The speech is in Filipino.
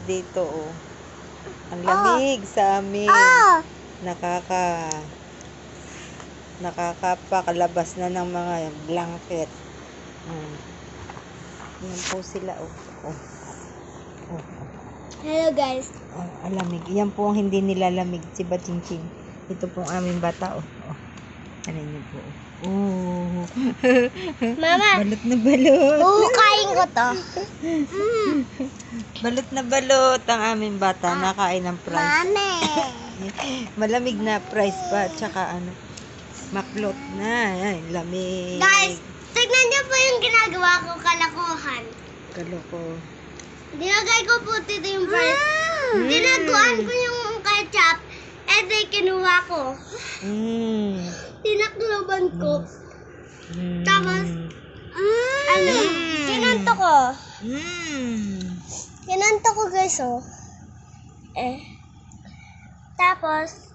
dito, oh. Ang lamig sa amin. Nakakapakalabas na ng mga blanket. Yan po sila, oh. Hello guys. Alamig. Yan po ang hindi nilalamig si Bachinchin. Ito po ang aming bata, oh. Ano niyo po, oh. Mama, Balot na balot. buhukain ko to. Balot na balot ang aming bata. Nakain ng fries. Mami. Malamig na fries pa. Tsaka ano, maklot na. Ay, lamig. Guys, tignan niyo po yung ginagawa ko, kalakuhan. Kaloko. Dinagay ko po dito yung fries. Dinaguan ko yung ketchup. Eh, di kinuha ko. Tinakloban ko. Tapos, kinanto ko. Kinanto ko guys, oh. Tapos,